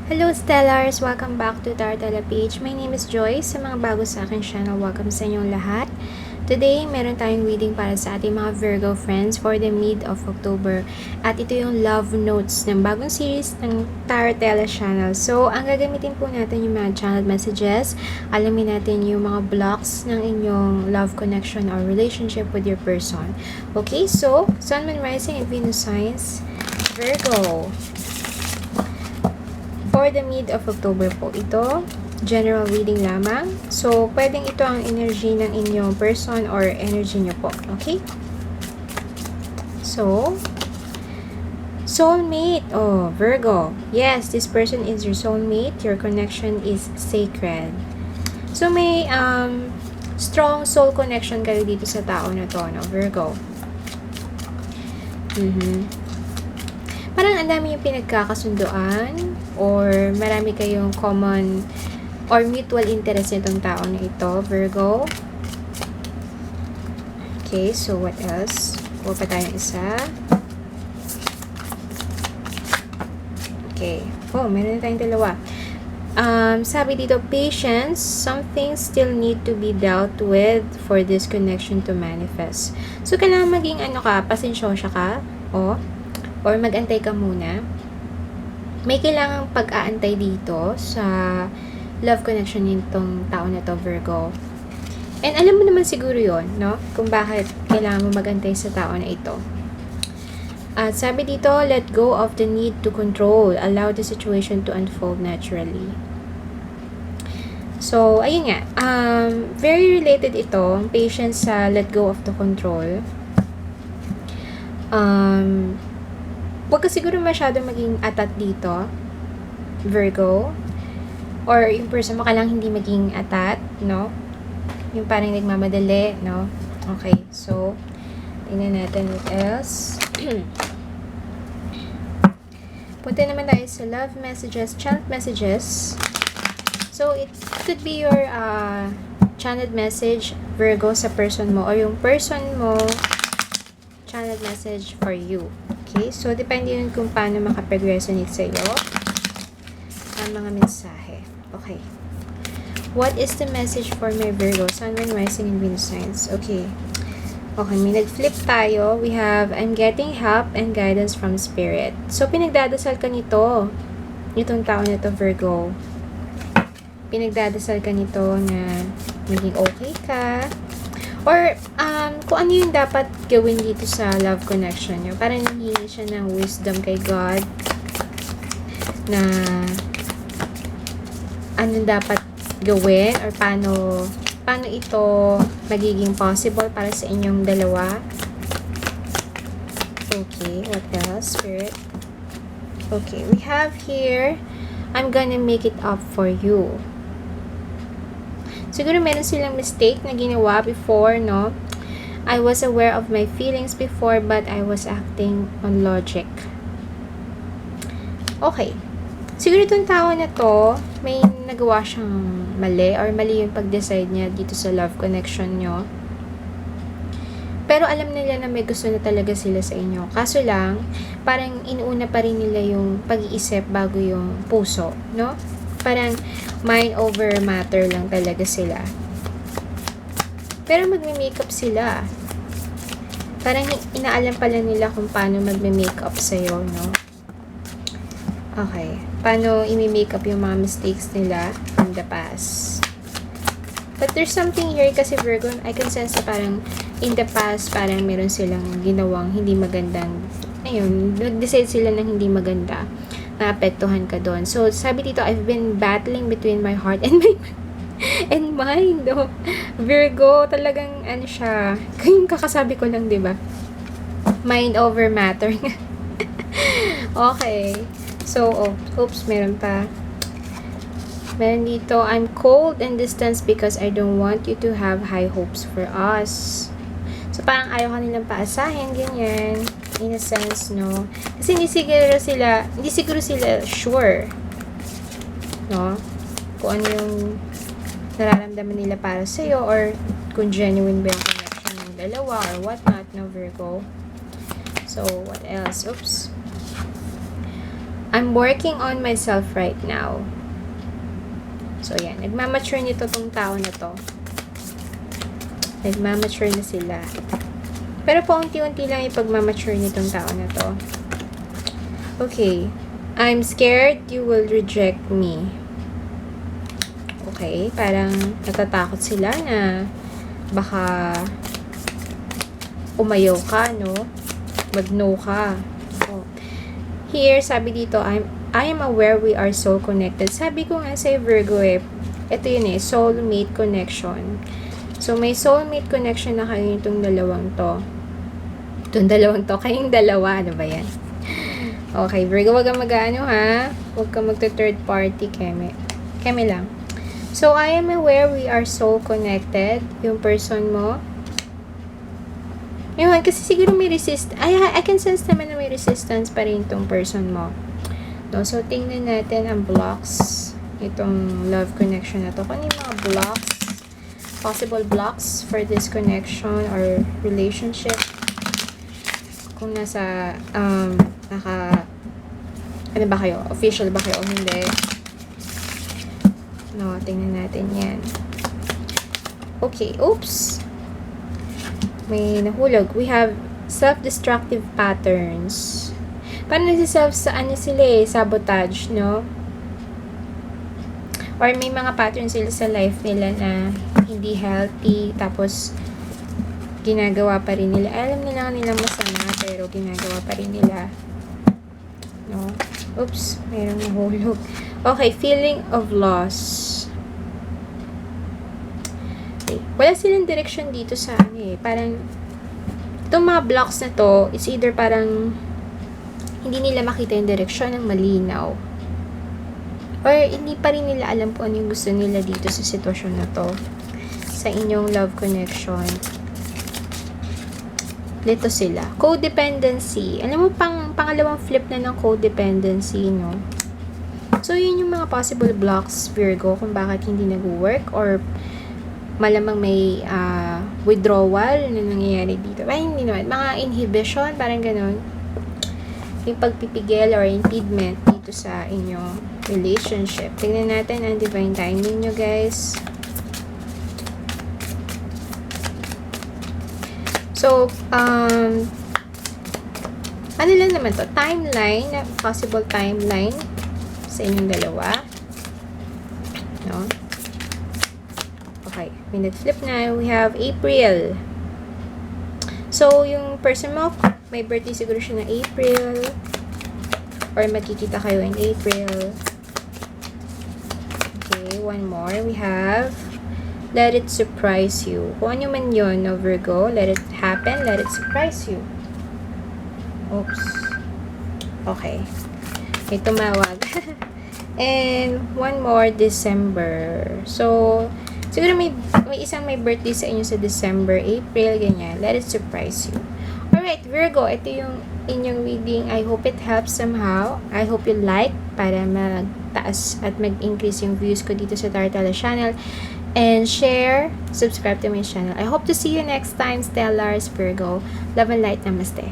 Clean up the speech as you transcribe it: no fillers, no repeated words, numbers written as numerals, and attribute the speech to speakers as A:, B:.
A: Hello Stellars! Welcome back to Tartala page. My name is Joyce. Sa mga bago sa akin channel, welcome sa inyong lahat. Today, meron tayong reading para sa ating mga Virgo friends for the mid of October. At ito yung love notes ng bagong series ng Tartala channel. So, ang gagamitin po natin yung mga channel messages. Alamin natin yung mga blocks ng inyong love connection or relationship with your person. Okay, so, Sun, Moon, Rising, and Venus signs, Virgo. For the mid of October po ito, general reading lamang. So, pwedeng ito ang energy ng inyong person or energy nyo po. Okay? So, soulmate. Oh, Virgo. Yes, this person is your soulmate. Your connection is sacred. So, may strong soul connection kayo dito sa tao na to, no? Virgo. Parang ang dami yung pinagkakasunduan or marami kayong common or mutual interest nitong tao na ito, Virgo. Okay, so what else? Kuha pa tayong isa. Okay. Oh, meron na tayong dalawa. Sabi dito, patience. Some things still need to be dealt with for this connection to manifest. So, kailangan maging pasensyosa ka. Or mag-antay ka muna. May kailangang pag-aantay dito sa love connection nitong tao na to, Virgo. And alam mo naman siguro yon, no? Kung bakit kailangan mo mag-antay sa tao na ito. At sabi dito, let go of the need to control. Allow the situation to unfold naturally. So, ayun nga. Very related ito, patience sa let go of the control. Huwag ka siguro masyado maging atat dito, Virgo. Or yung person mo lang hindi maging atat, no? Yung parang nagmamadali, no? Okay, so, tingnan natin what else. Punta naman tayo sa love messages, channeled messages. So, it could be your channeled message, Virgo, sa person mo. Or yung person mo, channeled message for you. Okay? So, depende yun kung paano makapag-resonate sa'yo ang mga mensahe. Okay. What is the message for my Virgo? Sun, Moon, Rising, and Venus signs. Okay. Okay, may nag-flip tayo. We have, I'm getting help and guidance from Spirit. So, pinagdadasal ka nito. Itong tao na to, Virgo. Pinagdadasal ka nito na maging okay ka. Or, kung ano yung dapat gawin dito sa love connection nyo. Parang nanghingi siya ng wisdom kay God na anong dapat gawin or paano ito magiging possible para sa inyong dalawa. Okay, what else, Spirit? Okay, we have here, I'm gonna make it up for you. Siguro meron silang mistake na ginawa before, no? I was aware of my feelings before, but I was acting on logic. Okay. Siguro itong tao na to, may nagawa siyang mali or mali yung pag-decide niya dito sa love connection nyo. Pero alam nila na may gusto na talaga sila sa inyo. Kaso lang, parang inuuna pa rin nila yung pag-iisip bago yung puso, no? Parang mind over matter lang talaga sila. Pero magme-makeup sila. Parang inaalam pala nila kung paano magme-makeup sa'yo, no? Okay. Paano i-makeup yung mga mistakes nila from the past. But there's something here kasi Virgo, I can sense na parang in the past, parang meron silang ginawang hindi magandang, ayun, nag-decide sila ng hindi maganda. Naapektuhan ka doon. So, sabi dito, I've been battling between my heart and my mind. Oh. Virgo, talagang ano siya. Kayong kakasabi ko lang, 'di ba? Mind over matter. Okay. So, oops, meron pa. Meron dito, I'm cold and distant because I don't want you to have high hopes for us. So, parang ayaw ka nilang paasahin, ganyan. In a sense, no? Kasi hindi siguro sila sure, no? Kung ano yung nararamdaman nila para sa'yo or kung genuine ba yung connection ng dalawa or whatnot, no, Virgo? So, what else? Oops. I'm working on myself right now. So, yan. Nagmamature nito tong tao na to. Nagmamature na sila. Pero paunti-unti lang ipagmamature nitong tao na to. Okay. I'm scared you will reject me. Okay. Parang natatakot sila na baka umayaw ka, no? Mag-no ka. So, here, sabi dito, I am aware we are so connected. Sabi ko nga sa Virgo ito yun soulmate connection. So, may soulmate connection na kayo itong dalawang to. Kayong dalawa, ano ba yan? Okay, Virgo, wag kang mag-ano ha. Wag kang magta-third party, keme. Keme lang. So, I am aware we are so connected. Yung person mo. Yun, kasi siguro may I can sense naman na may resistance pa rin itong person mo. No? So, tingnan natin ang blocks. Itong love connection na to. Kung yung mga blocks, possible blocks for this connection or relationship. Kung nasa, ano ba kayo? Official ba kayo o hindi? No, tingnan natin yan. Okay, oops. May nahulog. We have self-destructive patterns. Paano sila sabotage, no? Or may mga patterns sila sa life nila na hindi healthy, tapos ginagawa pa rin nila. Alam nila nilang masama, pero ginagawa pa rin nila. No? Oops, mayroong nahulog. Okay, feeling of loss. Okay. Wala silang direction dito sa parang itong mga blocks na to, it's either parang hindi nila makita yung direksyon ng malinaw. Or hindi pa rin nila alam kung ano yung gusto nila dito sa sitwasyon na to. Sa inyong love connection. Dito sila. Codependency. Alam mo, pangalawang flip na ng codependency, no? So, yun yung mga possible blocks, Virgo, kung bakit hindi nag-work or malamang may withdrawal na nangyayari dito. Ay, hindi naman. Mga inhibition, parang ganun. Yung pagpipigil or impediment dito sa inyong relationship. Tingnan natin ang divine timing nyo, guys. So, ano lang naman to? Timeline, possible timeline sa inyong dalawa. No? Okay, may nag-flip na. We have April. So, yung person mo, may birthday siguro siya na April. Or magkikita kayo in April. Okay, one more. We have let it surprise you. Kung ano man yun, no, Virgo, let it happen, let it surprise you. Oops. Okay. May tumawag. And one more, December. So, siguro may isang may birthday sa inyo sa December, April, ganyan. Let it surprise you. Alright, Virgo, ito yung inyong reading. I hope it helps somehow. I hope you like para magtaas at mag-increase yung views ko dito sa Tartala channel. And share, subscribe to my channel. I hope to see you next time, Stellars, Virgo. Love and light. Namaste.